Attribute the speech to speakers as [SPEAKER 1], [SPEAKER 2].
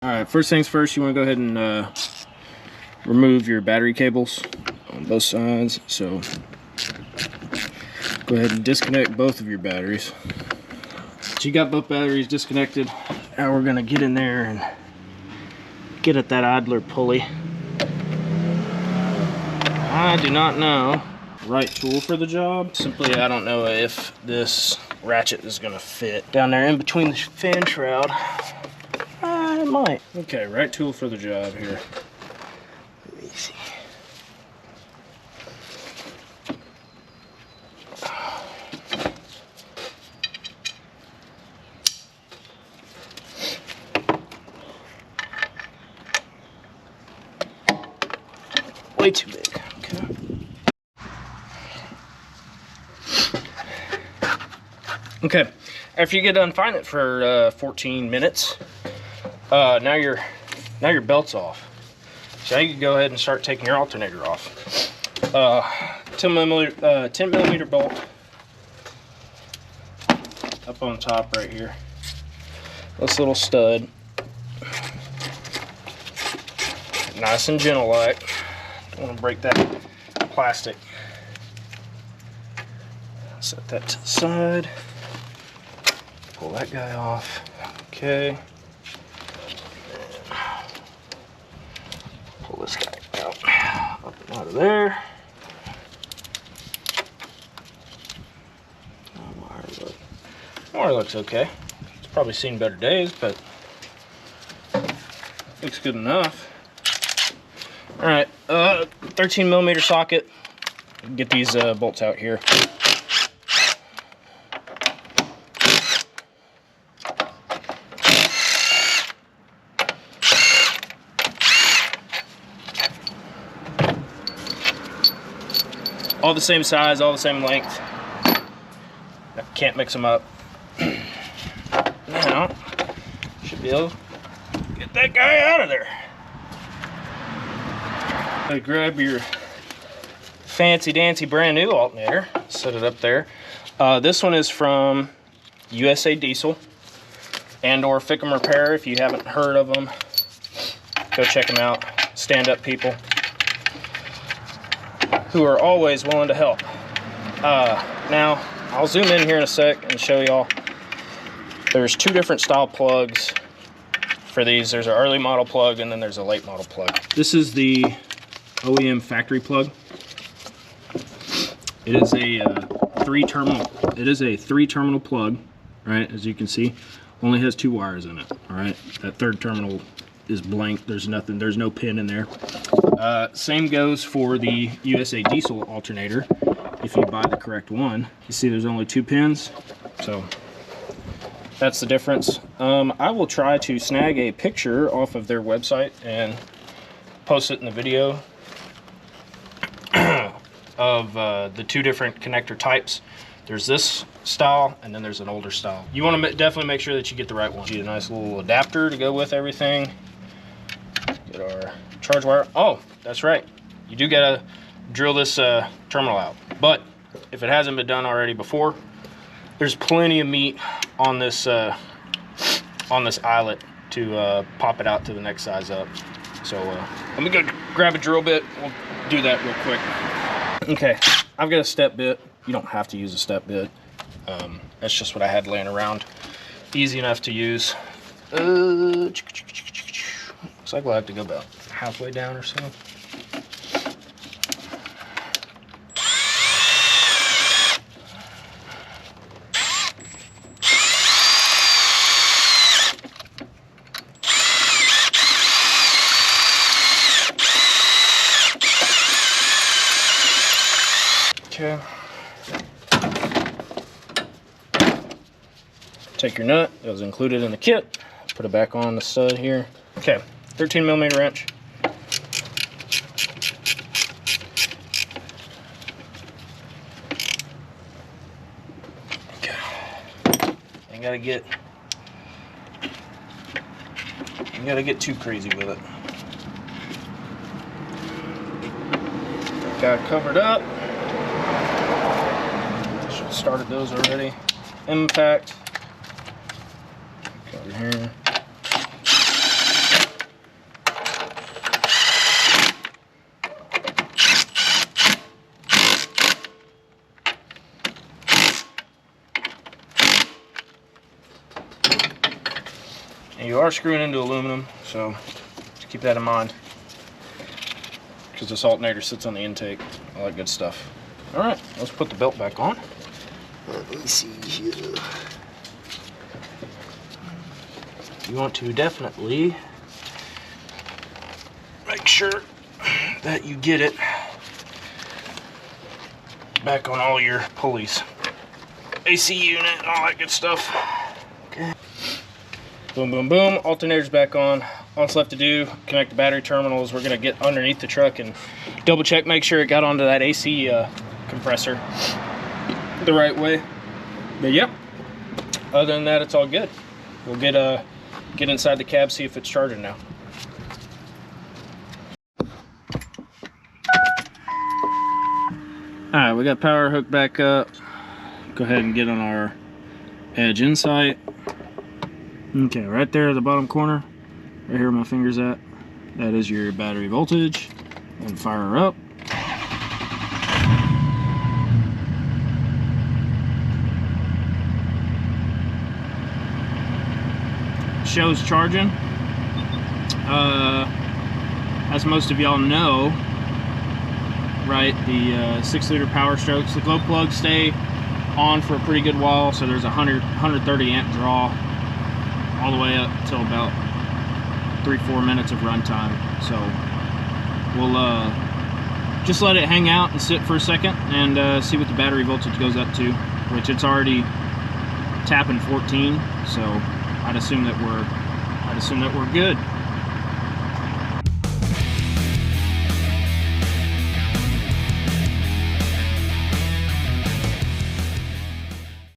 [SPEAKER 1] Alright, first things first, you want to go ahead and remove your battery cables on both sides. So go ahead and disconnect both of your batteries. So you got both batteries disconnected. Now we're going to get in there and get at that idler pulley. I do not know the right tool for the job. Simply, I don't know if this ratchet is going to fit down there in between the fan shroud. It might. Okay, right tool for the job here. Let me see. Way too big. Okay, after you get done fining it for 14 minutes, now your belt's off. So now you can go ahead and start taking your alternator off. 10 millimeter bolt up on top right here. This little stud, nice and gentle like. Don't want to break that plastic. Set that to the side. Pull that guy off. Okay. Pull this guy out. Up and out of there. Wire looks okay. It's probably seen better days, but looks good enough. All right, 13 millimeter socket. Get these bolts out here. All the same size, all the same length. I can't mix them up. Now, should be able to get that guy out of there. Grab your fancy dancy brand new alternator, set it up there. This one is from USA Diesel and or FICM Repair. If you haven't heard of them, go check them out. Stand-up people who are always willing to help. Now, I'll zoom in here in a sec and show y'all. There's two different style plugs for these. There's an early model plug and then there's a late model plug. This is the OEM factory plug. It is a three terminal plug, right? As you can see, only has 2 wires in it. All right, that third terminal is blank. There's nothing. There's no pin in there. Same goes for the USA Diesel alternator. If you buy the correct one, you see there's only 2 pins. So that's the difference. I will try to snag a picture off of their website and post it in the video of the 2 different connector types. There's this style and then there's an older style. You want to definitely make sure that you get the right one. Get a nice little adapter to go with everything. Get our charge wire. Oh, that's right. You do gotta drill this terminal out. But if it hasn't been done already before, there's plenty of meat on this eyelet to pop it out to the next size up. So let me go grab a drill bit. We'll do that real quick. Okay, I've got a step bit. You don't have to use a step bit. That's just what I had laying around. Easy enough to use. Looks like we'll have to go about halfway down or so. Okay. Take your nut, it was included in the kit. Put it back on the stud here. Okay, 13 millimeter wrench. Okay. You gotta get too crazy with it. Got it covered up. Should have started those already. Impact. Over here. you are screwing into aluminum, so just keep that in mind, because this alternator sits on the intake, all that good stuff. All right, let's put the belt back on. Let me see here. You want to definitely make sure that you get it back on all your pulleys. AC unit, all that good stuff. Okay. Boom, boom, boom. Alternator's back on. All that's left to do, connect the battery terminals. We're gonna get underneath the truck and double check, make sure it got onto that AC compressor the right way. But yep, other than that, it's all good. We'll get inside the cab, see if it's charging now. All right, we got power hooked back up. Go ahead and get on our edge insight. Okay, right there at the bottom corner, right here where my finger's at, that is your battery voltage. And fire her up. Shows charging. As most of y'all know, right, the 6-liter Powerstrokes, the glow plugs stay on for a pretty good while, so there's a 130 amp draw all the way up till about 3-4 minutes of runtime. So we'll just let it hang out and sit for a second and see what the battery voltage goes up to, which it's already tapping 14, so I'd assume that we're good.